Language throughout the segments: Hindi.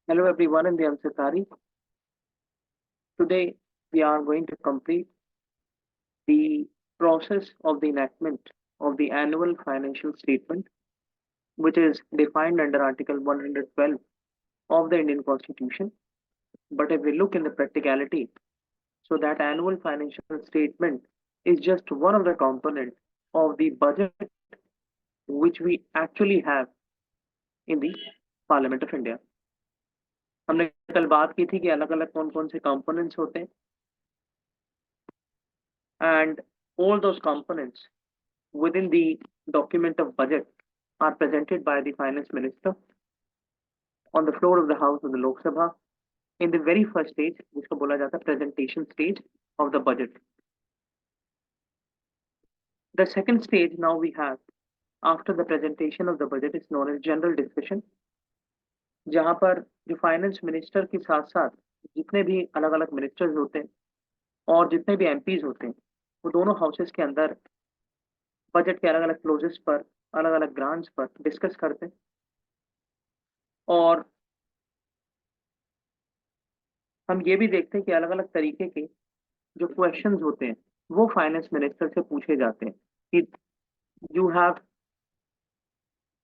Hello everyone, in the Ansatari. Today we are going to complete the process of the enactment of the annual financial statement, which is defined under Article 112 of the Indian Constitution. But if we look in the practicality, so that annual financial statement is just one of the components of the budget which we actually have in the Parliament of India. हमने कल बात की थी कि अलग अलग कौन कौन से कंपोनेंट्स होते हैं and all those components within the document of budget are presented by the finance minister on the floor of the house of the Lok Sabha in the very first stage, जिसको बोला जाता है presentation stage of the budget. The second stage now we have after the presentation of the budget is known as general discussion, जहाँ पर जो finance minister के साथ साथ जितने भी अलग अलग ministers होते हैं और जितने भी MPs होते हैं वो दोनों houses के अंदर बजट के अलग अलग क्लोजेस पर अलग अलग ग्रांट्स पर डिस्कस करते हैं और हम ये भी देखते हैं कि अलग अलग तरीके के जो क्वेश्चंस होते हैं वो फाइनेंस मिनिस्टर से पूछे जाते हैं कि you have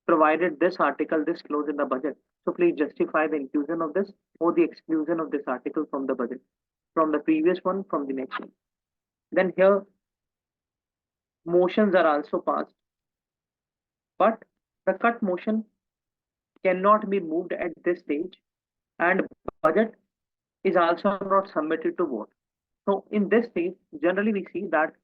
provided this article this clause in the budget, so please justify the inclusion of this or the exclusion of this article from the budget, from the previous one, from the next one. Then here motions are also passed, but the cut motion cannot be moved at this stage and budget is also not submitted to vote. So in this stage, generally we see that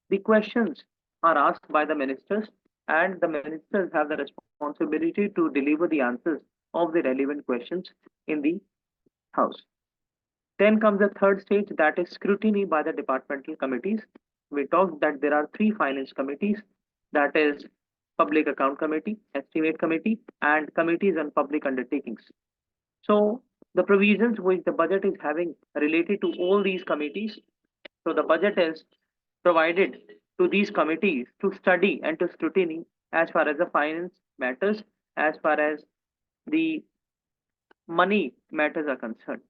the questions are asked by the ministers and the ministers have the responsibility to deliver the answers of the relevant questions in the house. Then comes the third stage, that is scrutiny by the departmental committees. We talked that there are three finance committees, that is Public Account Committee, Estimate Committee, and Committees on Public Undertakings. So the provisions which the budget is having related to all these committees. So the budget is provided to these committees to study and to scrutiny as far as the finance matters, as far as the money matters are concerned.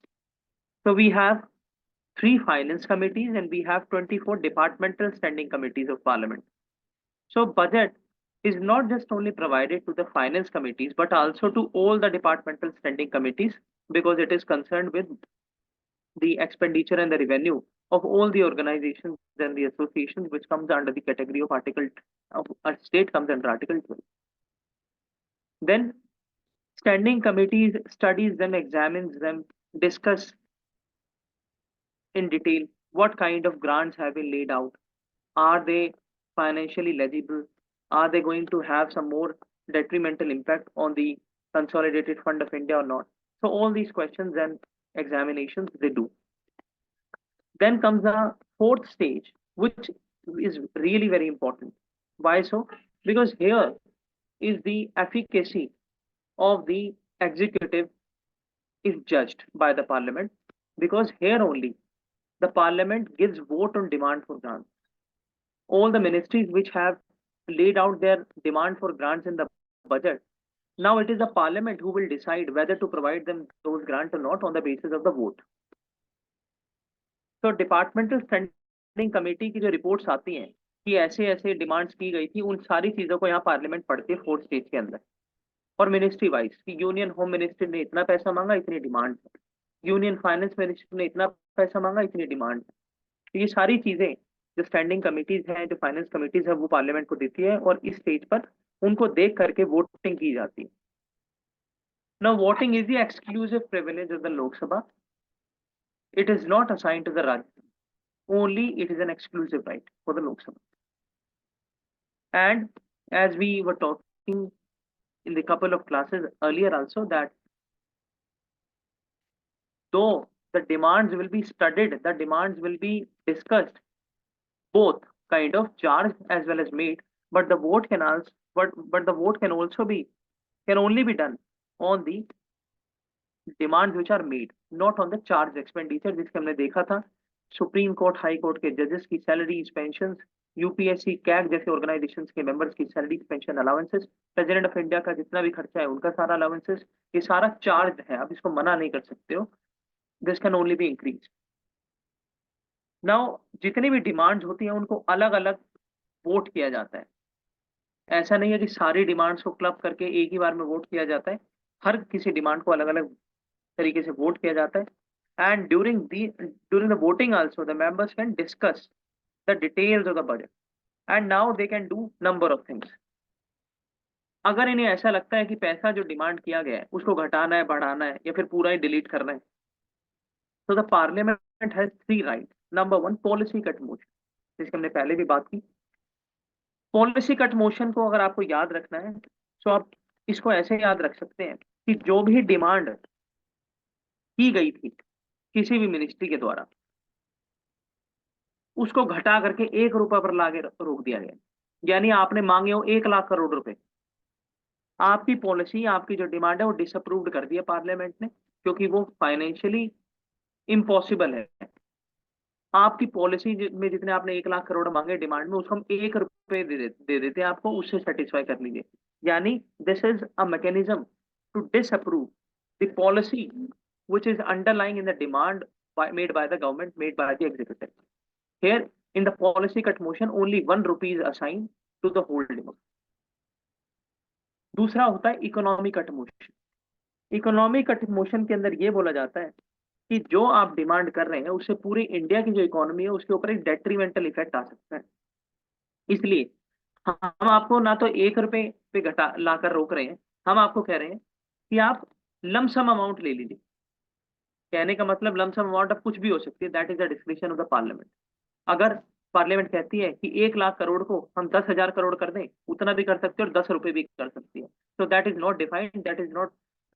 So we have three finance committees and we have 24 departmental standing committees of Parliament. So budget is not just only provided to the finance committees but also to all the departmental standing committees because it is concerned with the expenditure and the revenue of all the organizations and the associations which comes under the category of article of a state comes under article 12. Then standing committees studies them, examines them, discuss in detail what kind of grants have been laid out, are they financially legible, are they going to have some more detrimental impact on the consolidated fund of India or not. So all these questions and examinations they do. Then comes the fourth stage, which is really very important. Why so? Because here is the efficacy of the executive is judged by the parliament, because here only the parliament gives vote on demand for grants. All the ministries which have laid out their demand for grants in the budget, now it is the parliament who will decide whether to provide them those grants or not on the basis of the vote. तो डिपार्टमेंटल स्टैंडिंग कमेटी की जो रिपोर्ट्स आती हैं कि ऐसे ऐसे डिमांड्स की गई थी, उन सारी चीजों को यहाँ पार्लियामेंट पढ़ती है फोर्थ स्टेज के अंदर और मिनिस्ट्री वाइज कि यूनियन होम मिनिस्ट्री ने इतना पैसा मांगा, इतनी डिमांड, यूनियन फाइनेंस मिनिस्टर ने इतना पैसा मांगा, इतनी डिमांड। तो ये सारी चीजें जो स्टैंडिंग कमिटीज हैं, जो फाइनेंस कमिटीज है, वो पार्लियामेंट को देती है और इस स्टेज पर उनको देख करके वोटिंग की जाती है। Now voting is the exclusive privilege of the Lok Sabha. It is not assigned to the Rajya. Only it is an exclusive right for the Lok Sabha. And as we were talking in the couple of classes earlier also, that though the demands will be studied, the demands will be discussed, both kind of charged as well as made, but the vote can also, but the vote can also be, can only be done on the demands which are made, not on the charge expenditure, जिसके हमने देखा था सुप्रीम कोर्ट, हाई कोर्ट के जजेस की सैलरीज, पेंशन यूपीएससी, कैग जैसे ऑर्गेनाइजेशन के मेंबर्स की salary, pension, allowances, president of India का जितना भी खर्चा है उनका सारा अलाउंसेस, ये सारा चार्ज है, आप इसको मना नहीं कर सकते हो। This can only be increase. Now जितनी भी डिमांड्स होती हैं उनको अलग अलग वोट किया जाता है। ऐसा नहीं है कि सारी डिमांड्स को क्लब करके एक ही बार में वोट किया जाता है। हर किसी डिमांड को अलग अलग तरीके से वोट किया जाता है। And during the voting also the members can discuss the details of the budget, and now they can do number of things. अगर इन्हें ऐसा लगता है कि पैसा जो डिमांड किया गया है उसको घटाना है, बढ़ाना है, या फिर पूरा ही डिलीट करना है, तो the parliament has three right. Number one, policy cut motion, जिसकी हमने पहले भी बात की। पॉलिसी कट मोशन को अगर आपको याद रखना है तो आप इसको ऐसे याद रख सकते हैं कि जो भी डिमांड की गई थी किसी भी मिनिस्ट्री के द्वारा, उसको घटा करके 1 रुपए पर लाके रोक दिया गया। यानी आपने मांगे हो 1 लाख करोड़ रुपए, आपकी पॉलिसी, आपकी जो डिमांड है वो डिसअप्रूव्ड कर दिया पार्लियामेंट ने, क्योंकि वो फाइनेंशियली इम्पॉसिबल है। आपकी पॉलिसी में जितने आपने 1 लाख करोड़ मांगे डिमांड में, उसको हम 1 रुपए दे देते हैं आपको, उससे सेटिस्फाई कर लीजिए। यानी this is a mechanism to disapprove the policy which is underlying in the demand made by the government, made by the executive. Here in the policy cut motion only 1 rupee is assigned to the whole demand. दूसरा होता है economy cut motion. Economy cut motion के अंदर ये बोला जाता है कि जो आप डिमांड कर रहे हैं उससे पूरी इंडिया की जो इकोनॉमी है उसके ऊपर एक डेट्रीमेंटल इफेक्ट आ सकता है। इसलिए हम आपको ना तो 1 रुपए पे घटा लाकर रोक रहे हैं, हम आपको कह रहे हैं कि आप लमसम अमाउंट ले लीजिए। कहने का मतलब लमसम अमाउंट अब कुछ भी हो सकती है, that is the description of the parliament. अगर पार्लियामेंट कहती है कि 1 लाख करोड़ को हम 10,000 करोड़ कर दें, उतना भी कर सकते हैं और 10 रुपए भी कर सकती है। तो that is not defined, that is not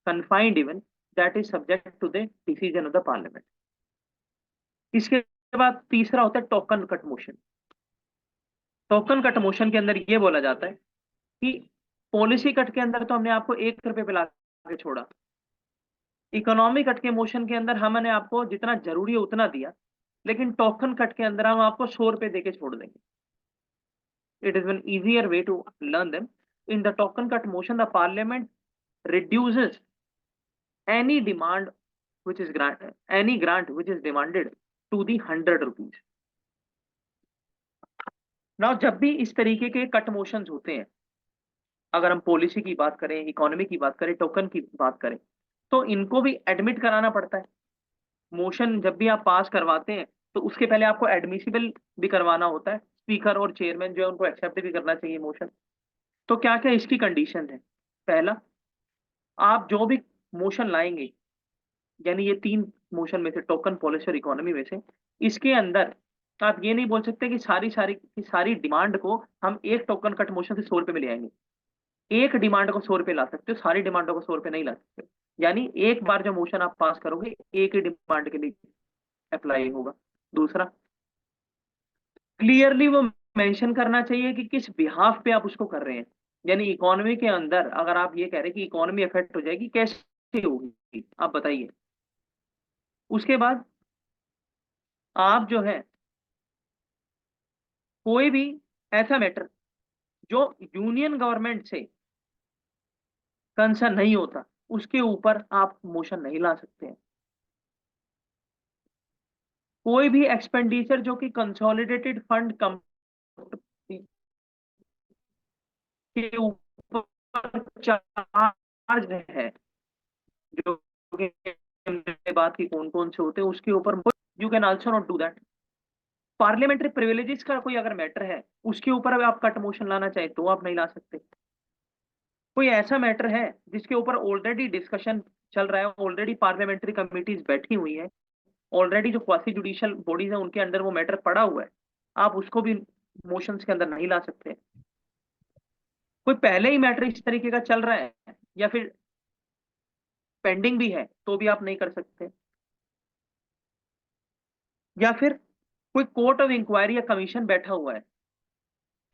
confined even, that is subject to the decision of the parliament. इसके बाद तीसरा होता है token cut motion. Token cut motion के अंदर ये बोला जाता है कि पॉलिसी कट के अंदर तो हमने आपको 1 रुपए पे ला के छोड़ा, इकोनॉमी कट के मोशन के अंदर हमने आपको जितना जरूरी है उतना दिया, लेकिन टोकन कट के अंदर हम आपको 100 रुपए देके छोड़ देंगे। It is an easier way to learn them. In the token cut motion, the parliament reduces any demand any grant which is demanded to the 100 rupees. Now, जब भी इस तरीके के कट मोशंस होते हैं, अगर हम पॉलिसी की बात करें, इकोनॉमी की बात करें, टोकन की बात करें, तो इनको भी एडमिट कराना पड़ता है। मोशन जब भी आप पास करवाते हैं तो उसके पहले आपको एडमिसिबल भी करवाना होता है। स्पीकर और चेयरमैन जो है उनको एक्सेप्ट भी करना चाहिए मोशन। तो क्या क्या इसकी कंडीशन है? पहला, आप जो भी मोशन लाएंगे, यानी ये तीन मोशन में से, टोकन, पॉलिसी और इकोनॉमी में से, इसके अंदर आप ये नहीं बोल सकते कि सारी डिमांड को हम एक टोकन कट मोशन से 100 रुपए में ले आएंगे। एक डिमांड को 100 रुपए ला सकते हो, सारी डिमांडों को 100 रुपए नहीं ला सकते। यानी एक बार जो मोशन आप पास करोगे एक ही डिमांड के लिए अप्लाई होगा। दूसरा, क्लियरली वो मेंशन करना चाहिए कि किस बिहाफ पे आप उसको कर रहे हैं। यानी इकोनॉमी के अंदर अगर आप ये कह रहे हैं कि इकोनॉमी इफेक्ट हो जाएगी, कैसे होगी आप बताइए। उसके बाद आप जो है कोई भी ऐसा मैटर जो यूनियन गवर्नमेंट से कंसर्न नहीं होता उसके ऊपर आप मोशन नहीं ला सकते हैं। कोई भी एक्सपेंडिचर जो कि कंसोलिडेटेड फंड कम के ऊपर चार्ज है, जो कि हमने बात की कौन कौन से होते हैं उसके ऊपर, you can also not do that. Parliamentary privileges का कोई अगर मैटर है उसके ऊपर अगर आप कट मोशन लाना चाहे तो आप नहीं ला सकते। कोई ऐसा मैटर है जिसके ऊपर ऑलरेडी डिस्कशन चल रहा है, ऑलरेडी पार्लियामेंट्री कमिटीज बैठी हुई है, ऑलरेडी जो क्वासी जुडिशियल बॉडीज है उनके अंदर वो मैटर पड़ा हुआ है, आप उसको भी मोशंस के अंदर नहीं ला सकते। कोई पहले ही मैटर इस तरीके का चल रहा है या फिर पेंडिंग भी है तो भी आप नहीं कर सकते। या फिर कोई कोर्ट ऑफ इंक्वायरी या कमीशन बैठा हुआ है,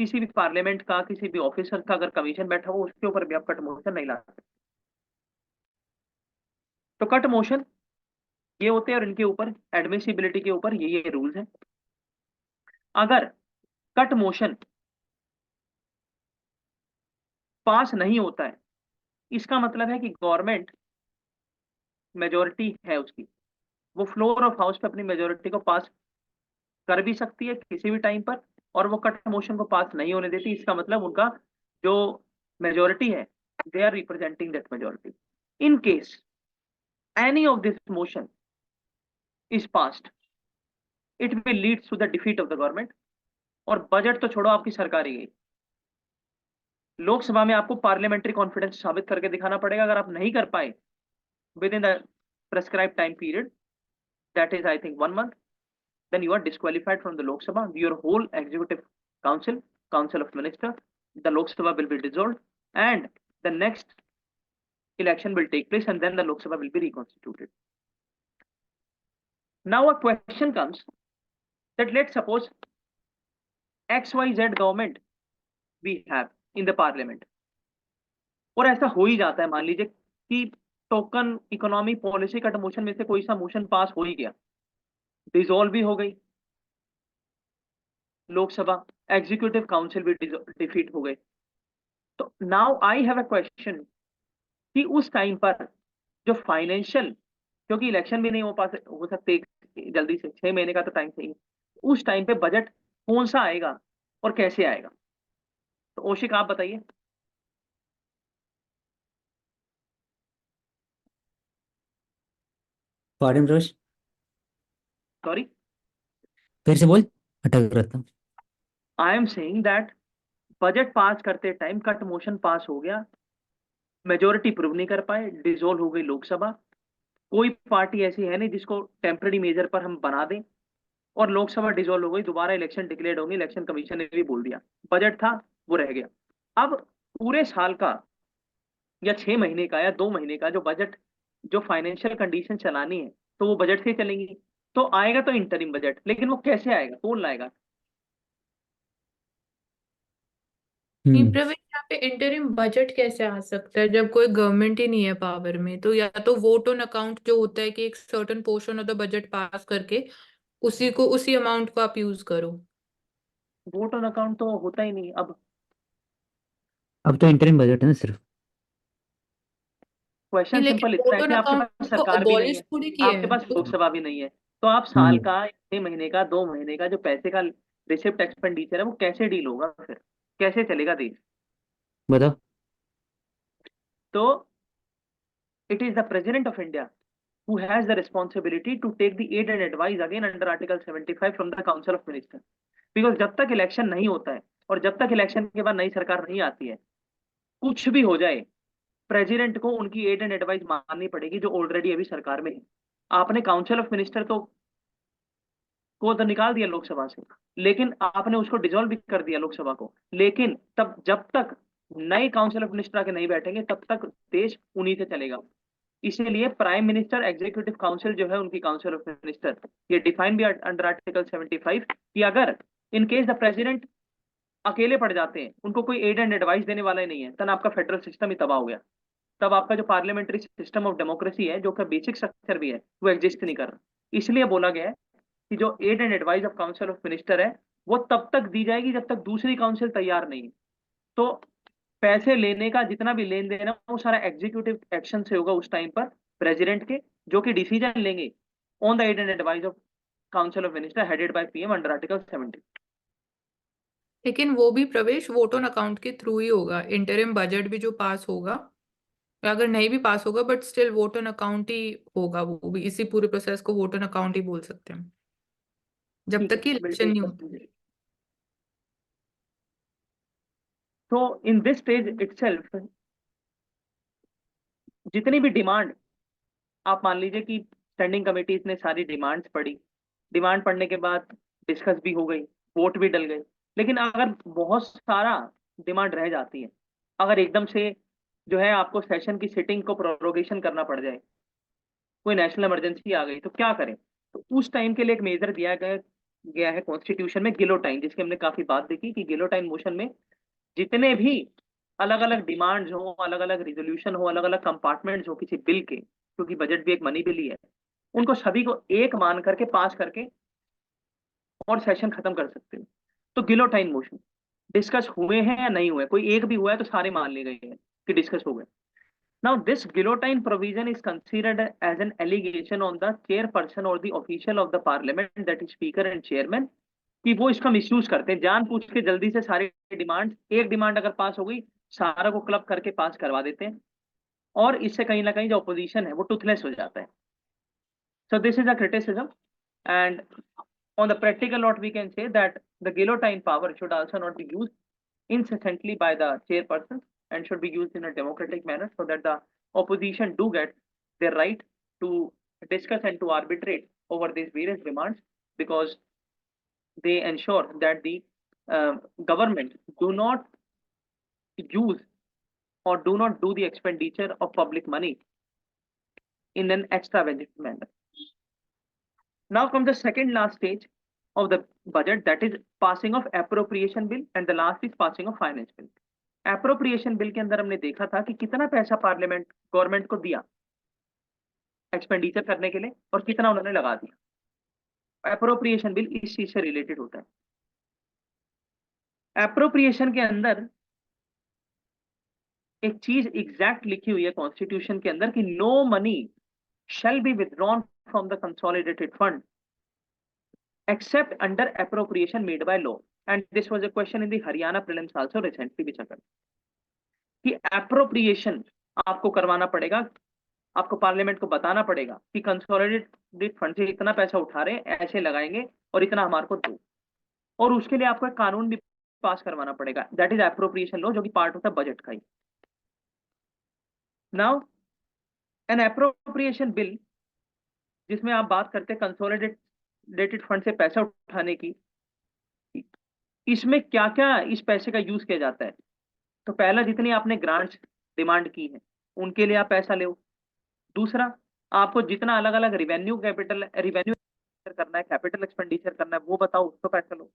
किसी भी पार्लियामेंट का, किसी भी ऑफिसर का अगर कमीशन बैठा हुआ उसके ऊपर भी आप कट मोशन नहीं ला सकते। तो कट मोशन ये होते हैं और इनके ऊपर एडमिसिबिलिटी के ऊपर ये रूल्स हैं। अगर कट मोशन पास नहीं होता है, इसका मतलब है कि गवर्नमेंट मेजोरिटी है उसकी, वो फ्लोर ऑफ हाउस पे अपनी मेजोरिटी को पास कर भी सकती है किसी भी टाइम पर, और वो कट मोशन को पास नहीं होने देती। इसका मतलब उनका जो मेजोरिटी है, they are representing that majority. In case any of this motion is passed, it will lead to the defeat of the government. और बजट तो छोड़ो, आपकी सरकार ही गई। लोकसभा में आपको पार्लियामेंट्री कॉन्फिडेंस साबित करके दिखाना पड़ेगा। अगर आप नहीं कर पाए with in the prescribe time period, that is I think 1 month, then you are disqualified from the Lok Sabha. Your whole executive council, council of minister, the Lok Sabha will be dissolved, and the next election will take place, and then the Lok Sabha will be reconstituted. Now a question comes that let's suppose XYZ government we have in the parliament, और ऐसा हो ही जाता है, मान लीजिए कि token economy policy cut motion में से कोई सा मोशन पास हो ही गया, डिसॉल्व भी हो गई लोकसभा, एग्जीक्यूटिव काउंसिल भी डिफीट हो गए। तो now I have a question कि उस टाइम पर जो फाइनेंशियल, क्योंकि इलेक्शन भी नहीं हो सकते जल्दी से, 6 महीने का तो टाइम चाहिए, उस टाइम पे बजट कौन सा आएगा और कैसे आएगा? तो ओशिक आप बताइए। पॉडम रोज, सॉरी, फिर से बोल, अटक रहा था। I am saying that budget pass करते टाइम कट मोशन पास हो गया, मेजोरिटी प्रूव नहीं कर पाए, डिसॉल्व हो गई लोकसभा, कोई पार्टी ऐसी है नहीं जिसको टेम्पररी मेजर पर हम बना दें, और लोकसभा डिसॉल्व हो गई, दोबारा इलेक्शन डिक्लेयर होंगे, इलेक्शन कमीशन ने भी बोल दिया, बजट था वो रह गया। अब पूरे साल का या 6 महीने का या 2 महीने का जो बजट, जो फाइनेंशियल कंडीशन चलानी है, तो वो बजट से ही चलेंगी। तो आएगा तो इंटरिम बजट, लेकिन वो कैसे आएगा, कौन लाएगा? नहीं हम्म। प्रवीण, यहाँ पे इंटरिम बजट कैसे आ सकता है जब कोई गवर्नमेंट ही नहीं है पावर में? तो या तो वोट ऑन अकाउंट जो होता है कि एक certain portion of the budget pass करके उसी अमाउंट को आप यूज करो। वोट ऑन अकाउंट तो होता ही नहीं अब। अब तो इंटरिम बजट है ना सिर्फ। नहीं, क्वेश्चन लेकिन सिंपल इतना वोट है ऑन कि आपके अकाउंट पास को सरकार भी नहीं अबॉलिश है, थोड़ी किया आपके है पास लोकसभा भी नहीं है, तो आप साल हम्म। का 6 महीने का 2 महीने का जो पैसे का रिसिप्ट एक्सपेंडिचर है वो कैसे डील होगा, फिर कैसे चलेगा देश? बताओ। तो it is the president of India who has the responsibility to take the aid and advice again under Article 75 from the Council of Ministers. Because जब तक इलेक्शन नहीं होता है और जब तक इलेक्शन के बाद नई सरकार नहीं आती है, कुछ भी हो जाए, प्रेसिडेंट को उनकी एड एंड एडवाइस माननी पड़ेगी जो ऑलरेडी अभी सरकार में है। आपने काउंसिल ऑफ मिनिस्टर तो निकाल दिया लोकसभा से, लेकिन आपने उसको डिसॉल्व भी कर दिया लोकसभा को, लेकिन तब जब तक नए काउंसिल ऑफ मिनिस्टर आके नहीं बैठेंगे तब तक देश उन्हीं से चलेगा। इसीलिए प्राइम मिनिस्टर एग्जीक्यूटिव काउंसिल जो है उनकी काउंसिल ऑफ मिनिस्टर, ये डिफाइन भी अंडर आर्टिकल 75 कि अगर इन केस द प्रेसिडेंट अकेले पड़ जाते हैं, उनको कोई एड एंड एडवाइस देने वाला ही नहीं है, तब आपका फेडरल सिस्टम ही तबाह हो गया। तब आपका जो पार्लियामेंट्री सिस्टम ऑफ डेमोक्रेसी है, जो का बेसिक स्ट्रक्चर भी है, वो एग्जिस्ट नहीं कर रहा। इसलिए बोला गया है कि जो aid and advice of council of minister है वो तब तक दी जाएगी जब तक दूसरी काउंसिल तैयार नहीं है। तो पैसे लेने का जितना भी लेन देन है वो सारा एग्जीक्यूटिव एक्शन से होगा उस टाइम पर, प्रेसिडेंट के, जो कि डिसीजन लेंगे on the aid and advice of council of minister headed by PM under article 70। लेकिन वो भी प्रवेश वोट ऑन अकाउंट के थ्रू ही होगा। इंटरिम बजट भी जो पास होगा, या अगर नहीं भी पास होगा but still vote on account ही होगा, वो भी इसी पूरे प्रोसेस को वोट ऑन अकाउंट ही बोल सकते हैं जब ठीक तक है, कि इलेक्शन नहीं होता। तो इन दिस स्टेज इटसेल्फ जितनी भी डिमांड, आप मान लीजिए कि स्टैंडिंग कमेटीज ने सारी डिमांड्स पढ़ी, डिमांड पढ़ने के बाद डिस्कस भी हो गई, वोट भी डल गए, लेकिन अगर बहुत सारा डिमांड रह जाती है, अगर एकदम से जो है आपको सेशन की सिटिंग को प्रोरोगेशन करना पड़ जाए, कोई नेशनल इमरजेंसी आ गई, तो क्या करें? तो उस टाइम के लिए एक मेजर दिया गया गया है कॉन्स्टिट्यूशन में, गिलोटाइन, जिसकी हमने काफी बात देखी कि गिलोटाइन मोशन में जितने भी अलग अलग डिमांड्स हो, अलग अलग रिजोल्यूशन हो, अलग अलग कंपार्टमेंट्स हो किसी बिल के, क्योंकि बजट भी एक मनी बिल ही है, उनको सभी को एक मान करके पास करके और सेशन खत्म कर सकते हो। तो गिलोटाइन मोशन डिस्कस हुए हैं या नहीं हुए, कोई एक भी हुआ है तो सारे मान लिए गए हैं कि डिस्कस हो गए। Now, this guillotine provision is considered as an allegation on the chairperson or the official of the parliament, that is speaker and chairman, कि वो इसका मिसयूज करते हैं, जान पूछ के जल्दी से सारी डिमांड, एक डिमांड अगर पास हो गई सारा को क्लब करके पास करवा देते हैं, और इससे कहीं ना कहीं जो ऑपोजिशन है वो टूथलेस हो जाता है। So this is a criticism, and on the practical note we can say that the guillotine power should also not be used incessantly by the chairperson and should be used in a democratic manner, so that the opposition do get their right to discuss and to arbitrate over these various demands, because they ensure that the government do not use or do not do the expenditure of public money in an extravagant manner. Now comes the second last stage of the budget, that is passing of appropriation bill, and the last is passing of finance bill. Appropriation bill के अंदर हमने देखा था कि कितना पैसा पार्लियामेंट गवर्नमेंट को दिया एक्सपेंडिचर करने के लिए और कितना उन्होंने लगा दिया। एप्रोप्रिएशन बिल इस चीज से रिलेटेड होता है। एप्रोप्रिएशन के अंदर एक चीज एग्जैक्ट लिखी हुई है कॉन्स्टिट्यूशन के अंदर कि no money shall be withdrawn from the consolidated fund except under appropriation made by law, and this was a question in the Haryana prelims also recently which occurred, कि appropriation आपको करवाना पड़ेगा, आपको पार्लियामेंट को बताना पड़ेगा कि कंसोलिडेटेड फंड से इतना पैसा उठा रहे हैं, ऐसे लगाएंगे और इतना हमारे को दो, और उसके लिए आपको एक कानून भी पास करवाना पड़ेगा, दैट इज एप्रोप्रिएशन लॉ, जो कि पार्ट होता है बजट का ही। नाउ एन एप्रोप्रिएशन बिल जिसमें आप बात करते हैं कंसोलिडेटेड फंड से पैसा उठाने की, इसमें क्या क्या इस पैसे का यूज किया जाता है। तो पहला, जितनी आपने ग्रांट्स डिमांड की है उनके लिए आप पैसा लो। दूसरा, आपको जितना अलग अलग रिवेन्यू करना है, कैपिटल एक्सपेंडिचर करना है, वो बताओ, उसको पैसा लो।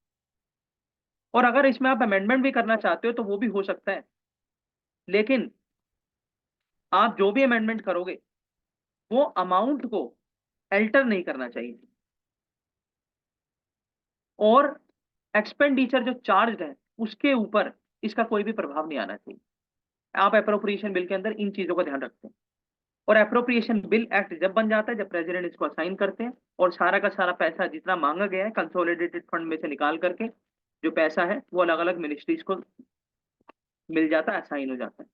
और अगर इसमें आप अमेंडमेंट भी करना चाहते हो तो वो भी हो सकता है, लेकिन आप जो भी अमेंडमेंट करोगे वो अमाउंट को अल्टर नहीं करना चाहिए, और एक्सपेंडिचर जो चार्ज है उसके ऊपर इसका कोई भी प्रभाव नहीं आना चाहिए। आप एप्रोप्रिएशन बिल के अंदर इन चीजों का ध्यान रखते हैं, और एप्रोप्रिएशन बिल एक्ट जब बन जाता है जब प्रेसिडेंट इसको असाइन करते हैं, और सारा का सारा पैसा जितना मांगा गया है कंसोलिडेटेड फंड में से निकाल करके जो पैसा है वो अलग अलग मिनिस्ट्रीज को मिल जाता है, असाइन हो जाता है।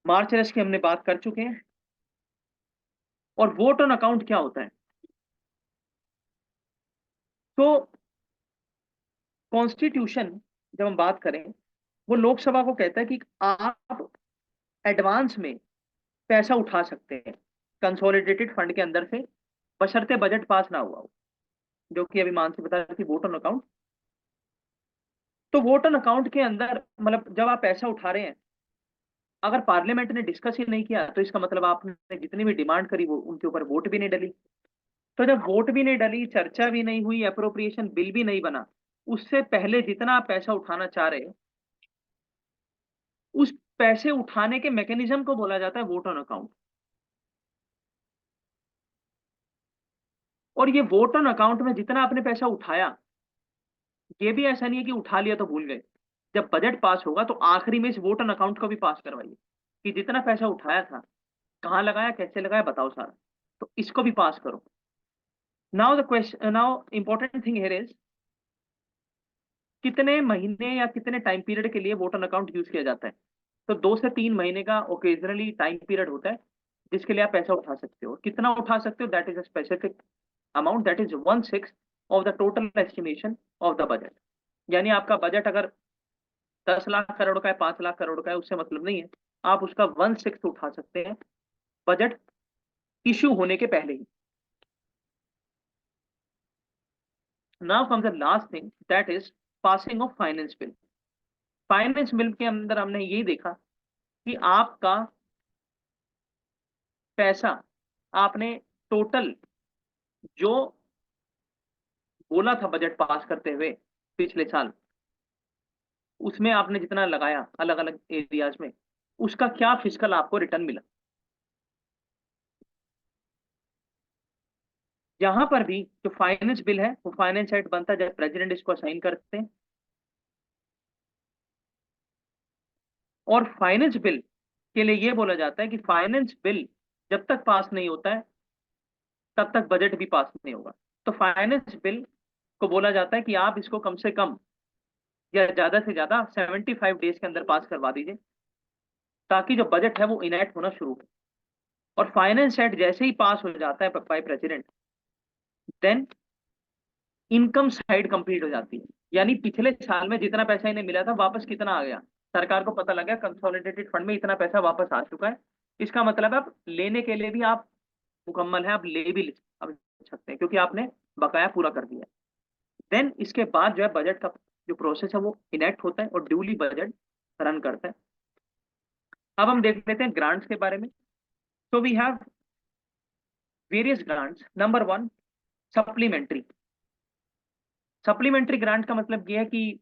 मार्च रेस्ट की हमने बात कर चुके हैं। और वोट ऑन अकाउंट क्या होता है? तो कॉन्स्टिट्यूशन जब हम बात करें वो लोकसभा को कहता है कि आप एडवांस में पैसा उठा सकते हैं कंसोलिडेटेड फंड के अंदर से, बशर्ते बजट पास ना हुआ हो, जो कि अभी मानसी बता रही थी वोट ऑन अकाउंट। तो वोट ऑन अकाउंट के अंदर मतलब जब आप पैसा उठा रहे हैं, अगर पार्लियामेंट ने डिस्कस ही नहीं किया तो इसका मतलब आपने जितनी भी डिमांड करी वो उनके ऊपर वोट भी नहीं डली। तो जब वोट भी नहीं डली, चर्चा भी नहीं हुई, एप्रोप्रिएशन बिल भी नहीं बना, उससे पहले जितना आप पैसा उठाना चाह रहे हैं उस पैसे उठाने के मैकेनिज्म को बोला जाता है वोट ऑन अकाउंट। और ये वोट ऑन अकाउंट में जितना आपने पैसा उठाया, ये भी ऐसा नहीं है कि उठा लिया तो भूल गए। जब बजट पास होगा तो आखिरी में इस वोट ऑन अकाउंट को भी पास करवाइए कि जितना पैसा उठाया था कहाँ लगाया, कैसे लगाया, बताओ सारा, तो इसको भी पास करो। Now the question, now important thing here is कितने महीने या कितने टाइम पीरियड के लिए वोट ऑन अकाउंट यूज किया जाता है। तो 2 से 3 महीने का ओकेजनली टाइम पीरियड होता है जिसके लिए आप पैसा उठा सकते हो। कितना उठा सकते हो, that is a specific amount, that is 1/6 of the total estimation of the budget. यानी आपका बजट अगर 10 लाख करोड़ का है, 5 लाख करोड़ का है, उससे मतलब नहीं है, आप उसका 1/6 उठा सकते हैं बजट इश्यू होने के पहले ही। Now comes the last thing, that is passing of finance bill. Finance bill के अंदर हमने यही देखा कि आपका पैसा आपने टोटल जो बोला था बजट पास करते हुए पिछले साल, उसमें आपने जितना लगाया अलग अलग एरियाज में, उसका क्या फिस्कल आपको रिटर्न मिला। यहां पर भी जो फाइनेंस बिल है वो फाइनेंस एक्ट बनता है जब प्रेसिडेंट इसको साइन करते हैं, और फाइनेंस बिल के लिए ये बोला जाता है कि फाइनेंस बिल जब तक पास नहीं होता है तब तक बजट भी पास नहीं होगा। तो फाइनेंस बिल को बोला जाता है कि आप इसको कम से कम या ज्यादा से ज्यादा 75 डेज के अंदर पास करवा दीजिए, ताकि जो बजट है वो इनेक्ट होना शुरू हो। और फाइनेंस एक्ट जैसे ही पास हो जाता है by president, then income side complete हो जाती है। यानी पिछले साल में जितना पैसा इन्हें मिला था वापस कितना आ गया, सरकार को पता लगा कंसोलिडेटेड फंड में इतना पैसा वापस आ चुका है। इसका मतलब है आप लेने के लिए भी आप मुकम्मल है, आप ले भी अब सकते हैं क्योंकि आपने बकाया पूरा कर दिया। देन इसके बाद जो है बजट का जो प्रोसेस है वो इनेक्ट होता है और ड्यूली बजट रन करता है। अब हम देख लेते हैं ग्रांट्स के बारे में। तो we have various grants. Number 1, supplementary. Supplementary grant का मतलब ये है कि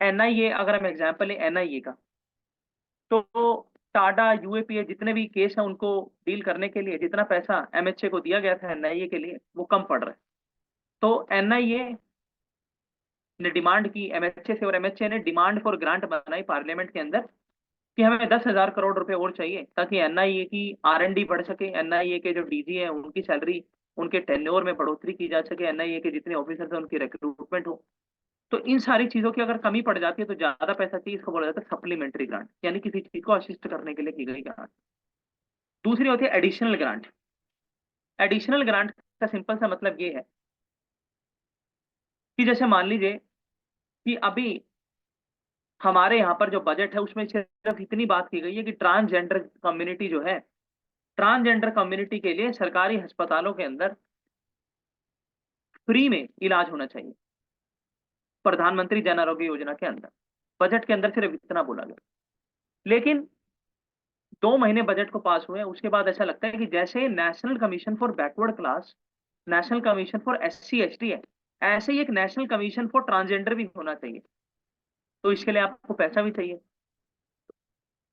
एनआईए, अगर हम एग्जांपल है एनआईए का, तो टाडा यूएपीए जितने भी केस हैं उनको डील करने के लिए जितना पैसा एमएचए को दिया गया था एनआईए के लिए वो कम पड़ रहा है। तो एनआईए ने डिमांड की एमएचए से, और एमएचए ने डिमांड फॉर ग्रांट बनाई पार्लियामेंट के अंदर कि हमें 10,000 करोड़ रुपए और चाहिए ताकि एनआईए की आरएनडी बढ़ सके, एनआईए के जो डीजी हैं उनकी सैलरी, उनके टेन्योर में बढ़ोतरी की जा सके, एनआईए के जितने ऑफिसर्स हैं उनकी रिक्रूटमेंट हो। तो इन सारी चीजों की अगर कमी पड़ जाती है तो ज्यादा पैसा चाहिए, इसको बोला जाता है सप्लीमेंट्री ग्रांट, यानी किसी चीज को असिस्ट करने के लिए की गई ग्रांट। दूसरी होती है एडिशनल ग्रांट। एडिशनल ग्रांट का सिंपल सा मतलब ये है कि जैसे मान लीजिए कि अभी हमारे यहाँ पर जो बजट है उसमें सिर्फ इतनी बात की गई है कि ट्रांसजेंडर कम्युनिटी जो है, ट्रांसजेंडर कम्युनिटी के लिए सरकारी अस्पतालों के अंदर फ्री में इलाज होना चाहिए, प्रधानमंत्री जन आरोग्य योजना के अंदर। बजट के अंदर सिर्फ इतना बोला गया। लेकिन 2 महीने बजट को पास हुए उसके बाद ऐसा लगता है कि जैसे national commission for backward class, national commission for SC ST है, ऐसे ही एक नेशनल कमीशन फॉर ट्रांसजेंडर भी होना चाहिए। तो इसके लिए आपको पैसा भी चाहिए।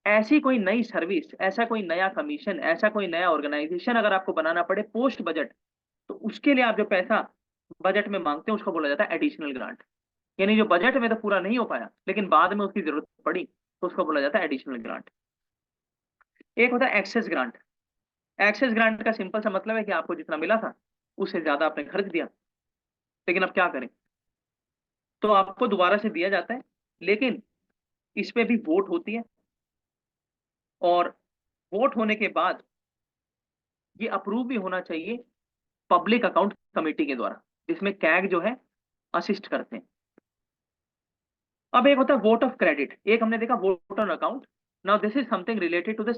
ऐसी कोई नई सर्विस, ऐसा कोई नया कमीशन, ऐसा कोई नया ऑर्गेनाइजेशन अगर आपको बनाना पड़े पोस्ट बजट, तो उसके लिए आप जो पैसा बजट में मांगते हैं उसको बोला जाता है एडिशनल ग्रांट। यानी जो बजट में तो पूरा नहीं हो पाया लेकिन बाद में उसकी जरूरत पड़ी तो उसको बोला जाता है एडिशनल ग्रांट। एक होता है एक्सेस ग्रांट। एक्सेस ग्रांट का सिंपल सा मतलब है कि आपको जितना मिला था उससे ज्यादा आपने खर्च दिया, लेकिन अब क्या करें, तो आपको दोबारा से दिया जाता है, लेकिन इस पे भी वोट होती है, और वोट होने के बाद ये अप्रूव भी होना चाहिए पब्लिक अकाउंट कमेटी के द्वारा, जिसमें कैग जो है असिस्ट करते हैं। अब एक होता है वोट ऑफ क्रेडिट, एक हमने देखा vote on account. Now this is something related to this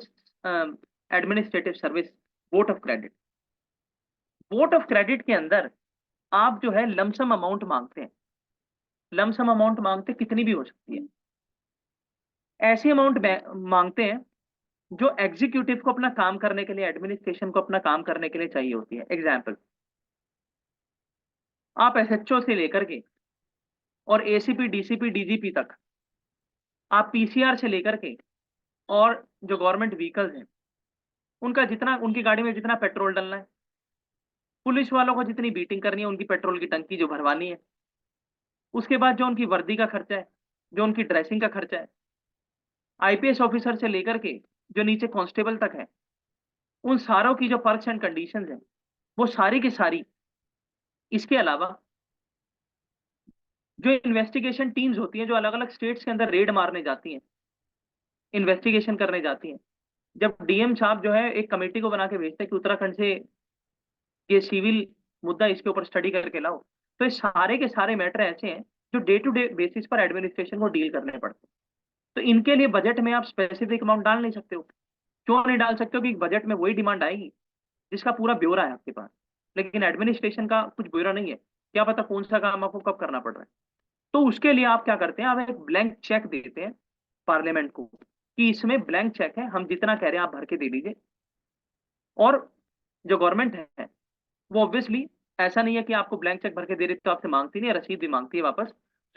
administrative service, vote of credit. Vote of credit के अंदर आप जो है लमसम अमाउंट मांगते हैं। लमसम अमाउंट मांगते कितनी भी हो सकती है, ऐसी अमाउंट मांगते हैं जो एग्जीक्यूटिव को अपना काम करने के लिए, एडमिनिस्ट्रेशन को अपना काम करने के लिए चाहिए होती है। एग्जाम्पल, आप एसएचओ से लेकर के और एसीपी डीसीपी डीजीपी तक, आप पीसीआर से लेकर के और जो गवर्नमेंट व्हीकल्स हैं उनका जितना, उनकी गाड़ी में जितना पेट्रोल डलना है, पुलिस वालों को जितनी बीटिंग करनी है, उनकी पेट्रोल की टंकी जो भरवानी है, उसके बाद जो उनकी वर्दी का खर्चा है, जो उनकी ड्रेसिंग का खर्चा है, आईपीएस ऑफिसर से लेकर के जो नीचे कांस्टेबल तक है, उन सारों की जो पर्क्स एंड कंडीशंस हैं वो सारी की सारी। इसके अलावा जो इन्वेस्टिगेशन टीम्स होती हैं जो अलग अलग स्टेट्स के अंदर रेड मारने जाती हैं, इन्वेस्टिगेशन करने जाती हैं, जब डीएम साहब जो है एक कमेटी को बना के भेजते हैं कि उत्तराखंड से ये सिविल मुद्दा इसके ऊपर स्टडी करके लाओ, तो ये सारे के सारे मैटर ऐसे हैं जो डे टू डे बेसिस पर एडमिनिस्ट्रेशन को डील करने पड़ते हैं। तो इनके लिए बजट में आप स्पेसिफिक अमाउंट डाल नहीं सकते हो। क्यों नहीं डाल सकते हो? कि बजट में वही डिमांड आएगी जिसका पूरा ब्यौरा है आपके पास, लेकिन एडमिनिस्ट्रेशन का कुछ ब्यौरा नहीं है, क्या पता कौन सा काम आपको कब करना पड़ रहा है। तो उसके लिए आप क्या करते हैं, आप एक ब्लैंक चेक देते हैं पार्लियामेंट को कि इसमें ब्लैंक चेक है, हम जितना कह रहे हैं आप भर के दे दीजिए। और जो गवर्नमेंट है वो ऑब्वियसली ऐसा नहीं है कि आपको ब्लैंक चेक भर के दे रही तो आपसे मांगती नहीं है, रसीद भी मांगती है वापस।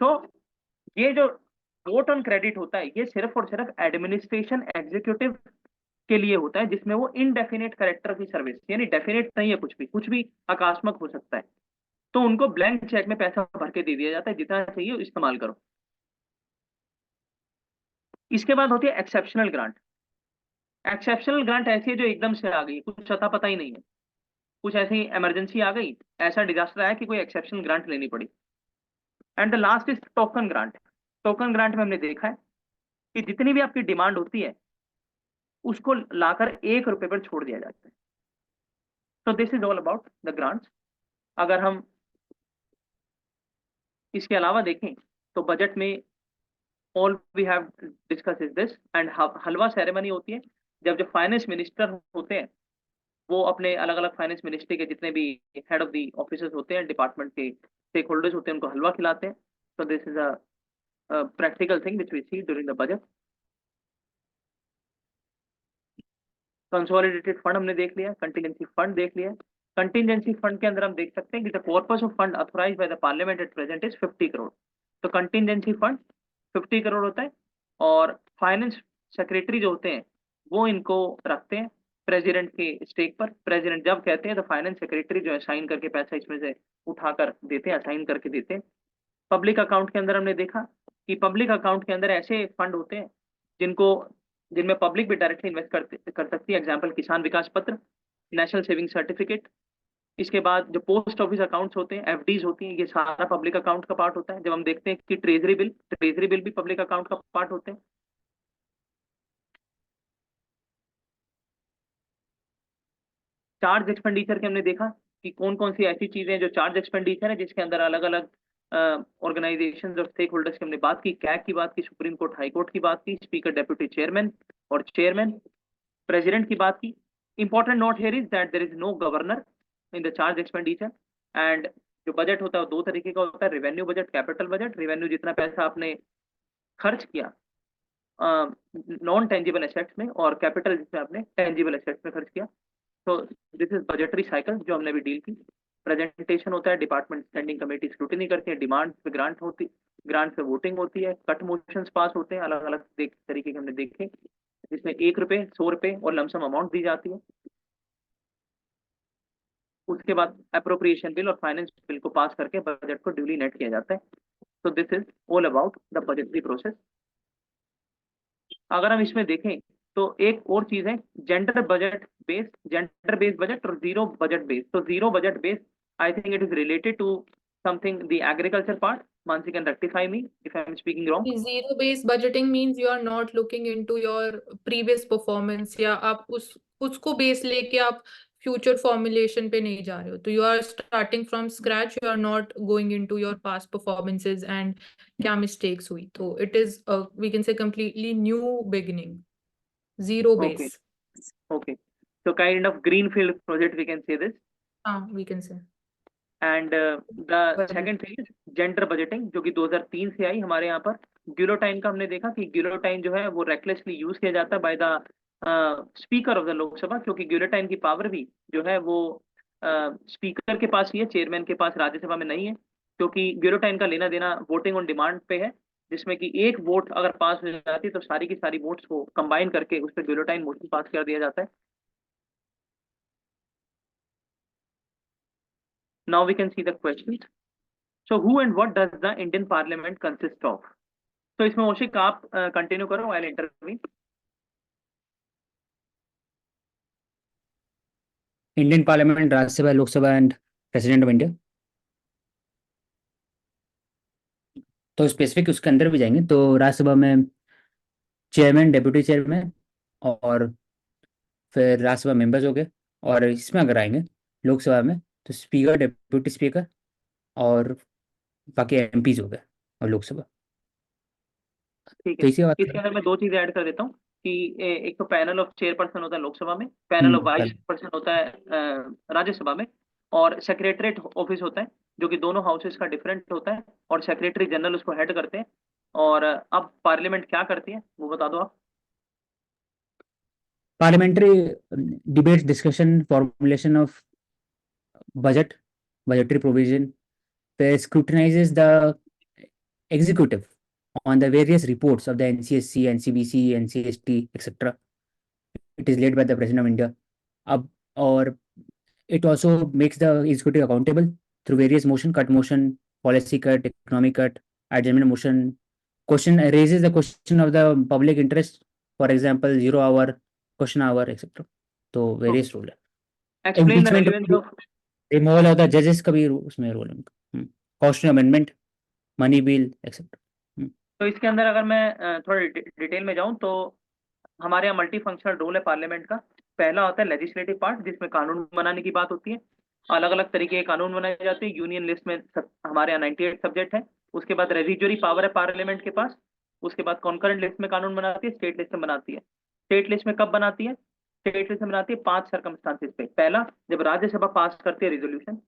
सो ये जो वोट ऑन क्रेडिट होता है ये सिर्फ और सिर्फ एडमिनिस्ट्रेशन, एग्जीक्यूटिव के लिए होता है, जिसमें वो इनडेफिनेट कैरेक्टर की सर्विस, यानी डेफिनेट नहीं है, कुछ भी आकस्मिक हो सकता है, तो उनको ब्लैंक चेक में पैसा भर के दे दिया जाता है, जितना चाहिए इस्तेमाल करो। इसके बाद होती है एक्सेप्शनल ग्रांट। एक्सेप्शनल ग्रांट ऐसी है जो एकदम से आ गई, कुछ अता पता ही नहीं है, कुछ ऐसी इमरजेंसी आ गई, ऐसा डिजास्टर आया कि कोई एक्सेप्शनल ग्रांट लेनी पड़ी। And the last is token grant. Token grant में हमने देखा है कि जितनी भी आपकी डिमांड होती है उसको लाकर 1 रुपए पर छोड़ दिया जाता है। तो this is all about the grants. अगर हम इसके अलावा देखें तो बजट में all we have discuss is this. And halwa ceremony होती है, जब जो फाइनेंस मिनिस्टर होते हैं वो अपने अलग अलग फाइनेंस मिनिस्ट्री के जितने भी हेड ऑफ द ऑफिसर्स होते हैं, डिपार्टमेंट के स्टेक होल्डर्स होते हैं, उनको हलवा खिलाते हैं। तो this is a practical thing which we see during the budget. Consolidated fund हमने देख लिया, कंटीजेंसी फंड देख लिया। कंटीजेंसी फंड के अंदर हम देख सकते हैं कि the corpus of fund authorize by the parliament at present is 50 crore. तो कंटीजेंसी फंड 50 करोड़ होता है, और फाइनेंस सेक्रेटरी जो होते हैं वो इनको रखते हैं प्रेसिडेंट के स्टेक पर। प्रेसिडेंट जब कहते हैं तो फाइनेंस सेक्रेटरी जो है साइन करके पैसा इसमें से उठाकर देते हैं, असाइन करके देते हैं। पब्लिक अकाउंट के अंदर हमने देखा कि पब्लिक अकाउंट के अंदर ऐसे फंड होते हैं जिनको जिनमें पब्लिक भी डायरेक्टली इन्वेस्ट कर सकती है। एग्जाम्पल किसान विकास पत्र, नेशनल सेविंग सर्टिफिकेट। इसके बाद जो पोस्ट ऑफिस अकाउंट्स होते हैं, एफडीज होती हैं, ये सारा पब्लिक अकाउंट का पार्ट होता है। जब हम देखते हैं कि ट्रेजरी बिल भी पब्लिक अकाउंट का पार्ट होते हैं। चार्ज एक्सपेंडिचर के हमने देखा कि कौन कौन सी ऐसी चीजें हैं जो चार्ज एक्सपेंडिचर है, जिसके अंदर अलग अलग ऑर्गेनाइजेशन और स्टेक होल्डर्स की हमने बात की। कैग की बात की, सुप्रीम कोर्ट, हाई कोर्ट की बात की, स्पीकर, डेप्यूटी चेयरमैन और चेयरमैन, प्रेसिडेंट की बात की। Important note here is that there is no governor in the charge expenditure. And जो बजट होता है वो दो तरीके का होता है, revenue budget, capital budget. Revenue जितना पैसा आपने खर्च किया नॉन टेंजिबल एसेट्स में, और कैपिटल जिसमें आपने टेंजिबल एसेट्स में खर्च किया। तो दिस इज बजटरी साइकिल जो हमने भी डील की। प्रेजेंटेशन होता है, डिपार्टमेंट स्टैंडिंग कमेटी स्क्रूटिनी करती है, डिमांड पे ग्रांट होती, ग्रांट पे वोटिंग होती है, कट मोशंस पास होते हैं, अलग अलग तरीके के हमने देखे, जिसमें 1 रुपए, 100 रुपए और लमसम अमाउंट दी जाती है। उसके बाद अप्रोप्रिएशन बिल और फाइनेंस बिल को पास करके बजट को ड्यूली नेट किया जाता है। तो this is all about the budgetary process. अगर हम इसमें देखें तो एक और चीज है, जेंडर बेस्ड बजट और जीरो बजट बेस्ड। तो zero budget based, I think it is related to something the agriculture part. Mansi can rectify me if I am speaking wrong. Zero based budgeting means you are not looking into your previous performance, या आप उसको बेस लेके आप फ्यूचर फॉर्मुलेशन पे नहीं जा रहे हो। तो you are starting from scratch, you are not going into your past performances and क्या मिस्टेक्स हुई। तो it is we can say completely new beginning, zero Okay, base. okay. So kind of greenfield project we can say this. हाँ, we can say. And the second thing is gender budgeting, जो कि 2003 से आई हमारे यहाँ पर। गिलोटाइन का हमने देखा कि गिलोटाइन जो है वो रेकलेसली यूज किया जाता है by the speaker of the Lok Sabha, क्योंकि गिलोटाइन की पावर भी जो है वो स्पीकर के पास ही है, चेयरमैन के पास राज्यसभा में नहीं है। क्योंकि गिलोटाइन का लेना देना वोटिंग ऑन डिमांड पे है, जिसमें कि एक वोट अगर पास हो जाती है तो सारी की सारी वोट्स को कंबाइन करके उस पर गिलोटाइन मोशन पास कर दिया जाता है। Now we can see the questions. So who and what does the Indian Parliament consist of? तो इसमें औशिक आप कंटिन्यू करो, I will interview. Indian parliament, Rajya Sabha, Lok Sabha and president of India. तो स्पेसिफिक उसके अंदर भी जाएंगे तो राज्यसभा में चेयरमैन, डेप्यूटी चेयरमैन और फिर राज्यसभा मेंबर्स हो गए। और इसमें अगर आएंगे लोकसभा में तो स्पीकर, डेप्यूटी स्पीकर और बाकी एमपीज हो गए और लोकसभा। ठीक तो है, इसी बात इसके अंदर मैं दो चीजें ऐड कर देता हूँ कि एक तो पैनल ऑफ चेयरपर्सन होता है लोकसभा में, पैनल ऑफ वाइस पर्सन होता है राज्यसभा में, और सेक्रेटरीट ऑफिस होता है जो कि दोनों हाउसेस का डिफरेंट होता है, और सेक्रेटरी जनरल उसको हेड करते हैं। और अब पार्लियामेंट क्या करती है वो बता दो आप। Parliamentary debates, discussion, formulation of budget, budgetary provision, where scrutinizes the executive on the various reports of the NCSC, NCBC, NCST, etc. It is led by the president of India. अब और it also makes the executive accountable through various motion, cut motion, policy cut, economic cut, adjournment motion, question raises the question of the public interest, for example 0 hour, question hour, etc. तो So various rule है। explain the impeachment relevance of removal of the जजेस का भी उसमें रोल है उनका, constitution amendment, money bill etcetera. तो इसके अंदर अगर मैं थोड़ा डिटेल में जाऊं तो हमारे यहाँ मल्टी फंक्शनल रोल है पार्लियामेंट का। पहला होता है लेजिस्लेटिव पार्ट, जिसमें कानून बनाने की बात होती है, अलग अलग तरीके के कानून बनाए जाते हैं। यूनियन लिस्ट में हमारे यहाँ 98 सब्जेक्ट है। उसके बाद रेजिजुअरी पावर है पार्लियामेंट के पास। उसके बाद कॉन्करेंट लिस्ट में कानून बनाती है, स्टेट लिस्ट में बनाती है। स्टेट लिस्ट में कब बनाती है? स्टेट लिस्ट में बनाती है 5 सर्कमस्टांसेस पे। पहला, जब राज्यसभा पास करती है रिजोल्यूशन।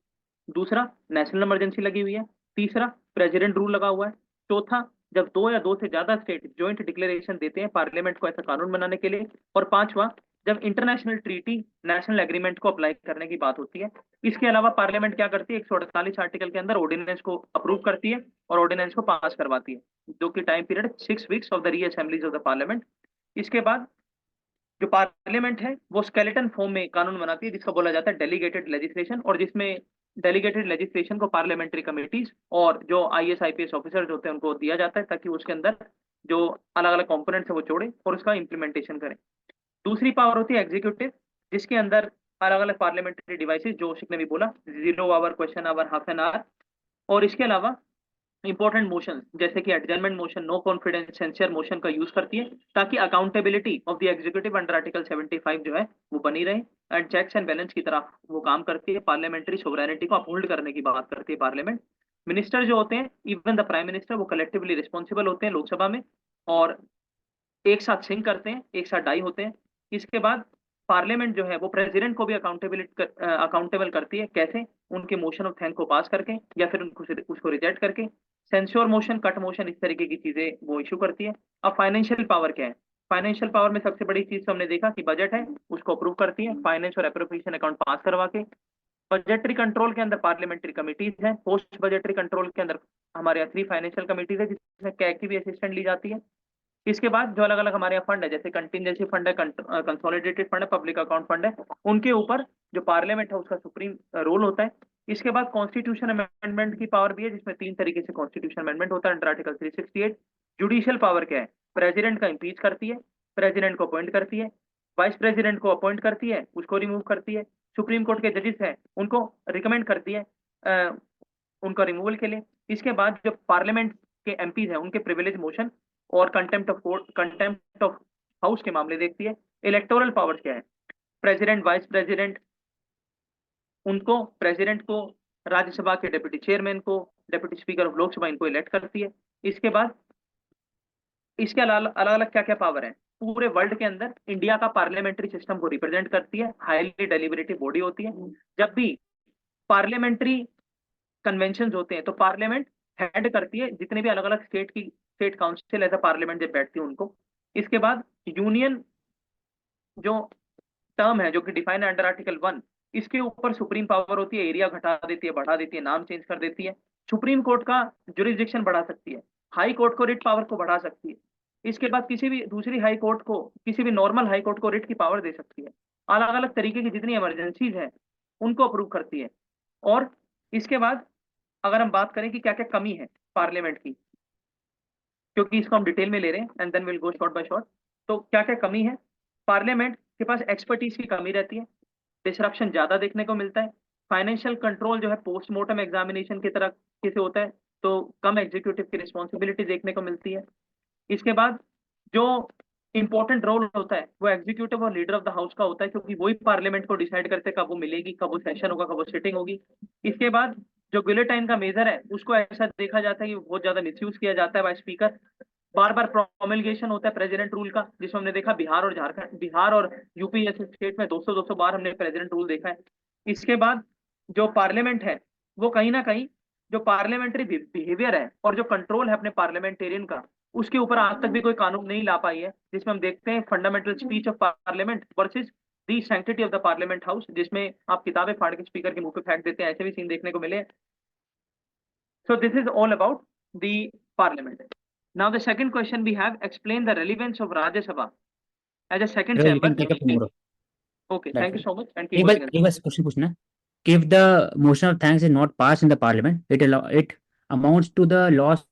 दूसरा, नेशनल इमरजेंसी लगी हुई है। तीसरा, प्रेसिडेंट रूल लगा हुआ है। चौथा, जब 2 या 2 से ज्यादा स्टेट ज्वाइंट डिक्लेरेशन देते हैं पार्लियामेंट को ऐसा कानून बनाने के लिए। और पांचवा, जब इंटरनेशनल ट्रीटी नेशनल एग्रीमेंट को अप्लाई करने की बात होती है। इसके अलावा पार्लियामेंट क्या करती है? 148 आर्टिकल के अंदर ऑर्डिनेंस को अप्रूव करती है और ऑर्डिनेंस को पास करवाती है, जो कि time period 6 weeks of the reassemblies of the parliament. इसके बाद जो पार्लियामेंट है वो स्केलेटन फॉर्म में कानून बनाती है, जिसको बोला जाता है डेलीगेटेड लेजिस्लेशन, और जिसमें डेलीगेटेड लेजिस्लेशन को पार्लियामेंट्री कमिटीज और जो IAS IPS ऑफिसर्स होते हैं उनको दिया जाता है, ताकि उसके अंदर जो अलग अलग कंपोनेंट्स है वो जोड़े और उसका इंप्लीमेंटेशन करें। दूसरी पावर होती है एग्जीक्यूटिव, जिसके अंदर अलग अलग पार्लियामेंट्री डिवाइसेस, जो शिक ने भी बोला, 0 hour, question hour, half an hour, और इसके अलावा इंपॉर्टेंट मोशन जैसे कि adjournment motion, no confidence, censure motion का यूज करती है, ताकि accountability of the executive under article 75 जो है वो बनी रहे, एंड चेक्स एंड बैलेंस की तरह वो काम करती है। पार्लियामेंट्री सोवरेनिटी को अपहोल्ड करने की बात करती है पार्लियामेंट। मिनिस्टर जो होते हैं, इवन द प्राइम मिनिस्टर, वो कलेक्टिवली रिस्पॉन्सिबल होते हैं लोकसभा में, और एक साथ सिंक करते हैं, एक साथ डाई होते हैं। इसके बाद पार्लियामेंट जो है वो प्रेसिडेंट को भी अकाउंटेबल करती है। कैसे? उनके मोशन ऑफ थैंक को पास करके या फिर उनको उसको रिजेक्ट करके। सेंश्योर मोशन, कट मोशन, इस तरीके की चीजें वो इशू करती है। अब फाइनेंशियल पावर क्या है? फाइनेंशियल पावर में सबसे बड़ी चीज तो हमने देखा कि बजट है, उसको अप्रूव करती है फाइनेंस और एप्रोप्रिएशन अकाउंट पास करवा के। बजटरी कंट्रोल के अंदर पार्लियामेंट्री कमिटीज है। पोस्ट बजटरी कंट्रोल के अंदर हमारे यहाँ 3 फाइनेंशियल कमिटीज है, जिसमें कैग की भी असिस्टेंट ली जाती है। इसके बाद जो अलग अलग हमारे यहाँ फंड है, जैसे कंटिजेंसी फंड है, कंसोलिडेटेड फंड है, पब्लिक अकाउंट फंड है, उनके ऊपर जो पार्लियामेंट है उसका सुप्रीम रोल होता है। इसके बाद कॉन्स्टिट्यूशन अमेंडमेंट की पावर भी है, जिसमें 3 तरीके से कॉन्स्टिट्यूशन अमेंडमेंट होता है अंडर आर्टिकल 368। जुडिशियल पावर क्या है? प्रेसिडेंट का इम्पीच करती है, प्रेसिडेंट को अपॉइंट करती है, वाइस प्रेसिडेंट को अपॉइंट करती है, उसको रिमूव करती है, सुप्रीम कोर्ट के जजेस हैं उनको रिकमेंड करती है उनका रिमूवल के लिए। इसके बाद जो पार्लियामेंट के MPs हैं उनके प्रिविलेज मोशन और contempt of court, contempt of house के मामले देखती है। इलेक्टोरल पावर क्या है? प्रेसिडेंट, वाइस प्रेसिडेंट, उनको, प्रेसिडेंट को, राज्यसभा के डिप्टी चेयरमैन को, डिप्टी स्पीकर ऑफ लोकसभा, इनको इलेक्ट करती है। इसके बाद इसके अलग अलग क्या क्या पावर है? पूरे वर्ल्ड के अंदर इंडिया का पार्लियामेंट्री सिस्टम को रिप्रेजेंट करती है, हाईली डेलिबरेटिव बॉडी होती है। जब भी पार्लियामेंट्री कन्वेंशन होते हैं तो पार्लियामेंट हेड करती है जितने भी अलग अलग state council as a parliament जब बैठती है उनको। इसके बाद यूनियन जो टर्म है, जो कि डिफाइन है अंडर आर्टिकल 1, इसके ऊपर सुप्रीम पावर होती है। एरिया घटा देती है, बढ़ा देती है, नाम चेंज कर देती है। सुप्रीम कोर्ट का जुरिस्डिक्शन बढ़ा सकती है, हाई कोर्ट को रिट पावर को बढ़ा सकती है। इसके बाद किसी भी दूसरी हाई कोर्ट को, किसी भी नॉर्मल हाई कोर्ट को रिट की पावर दे सकती है। अलग अलग तरीके की जितनी इमरजेंसीज हैं उनको अप्रूव करती है। और इसके बाद अगर हम बात करें कि क्या क्या कमी है पार्लियामेंट की, क्योंकि इसको हम डिटेल में ले रहे हैं and then will go short by short, तो क्या क्या कमी है? पार्लियामेंट के पास एक्सपर्टीज की कमी रहती है, डिसरप्शन ज्यादा देखने को मिलता है, फाइनेंशियल कंट्रोल जो है पोस्टमार्टम एग्जामिनेशन की तरह से होता है, तो कम एग्जीक्यूटिव की रिस्पॉन्सिबिलिटी देखने को मिलती है। इसके बाद जो इंपॉर्टेंट रोल होता है वो एग्जीक्यूटिव और लीडर ऑफ द हाउस का होता है, क्योंकि वही पार्लियामेंट को डिसाइड करते हैं कब वो मिलेगी, कब वो सेशन होगा, कब वो सिटिंग होगी। इसके बाद जो गिलेटाइन का मेजर है उसको ऐसा देखा जाता है कि बहुत ज्यादा मिसयूज किया जाता है बाय स्पीकर। बार बार प्रोमलगेशन होता है प्रेसिडेंट रूल का, जिसमें हमने देखा बिहार और झारखंड, बिहार और यूपी जैसे स्टेट में 200 बार हमने प्रेसिडेंट रूल देखा है। इसके बाद जो पार्लियामेंट है वो कहीं ना कहीं जो पार्लियामेंट्री बिहेवियर है और जो कंट्रोल है अपने पार्लियामेंटेरियन का, उसके ऊपर आज तक भी कोई कानून नहीं ला पाई है। जिसमें हम देखते हैं fundamental speech of parliament versus the sanctity of the parliament house, जिसमें आप किताबें फाड़ के स्पीकर के मुंह पे फेंक देते हैं, ऐसे भी सीन देखने को मिले। So this is all about the parliament. Now the second question we have, explain the relevance of Rajya Sabha as a second Because you chamber. can take up tomorrow. Okay, That's thank you it. so much and keep एक working बार on एक बार क्वेश्चन पूछना है कि if the motion of thanks is not passed in the parliament, it amounts to the loss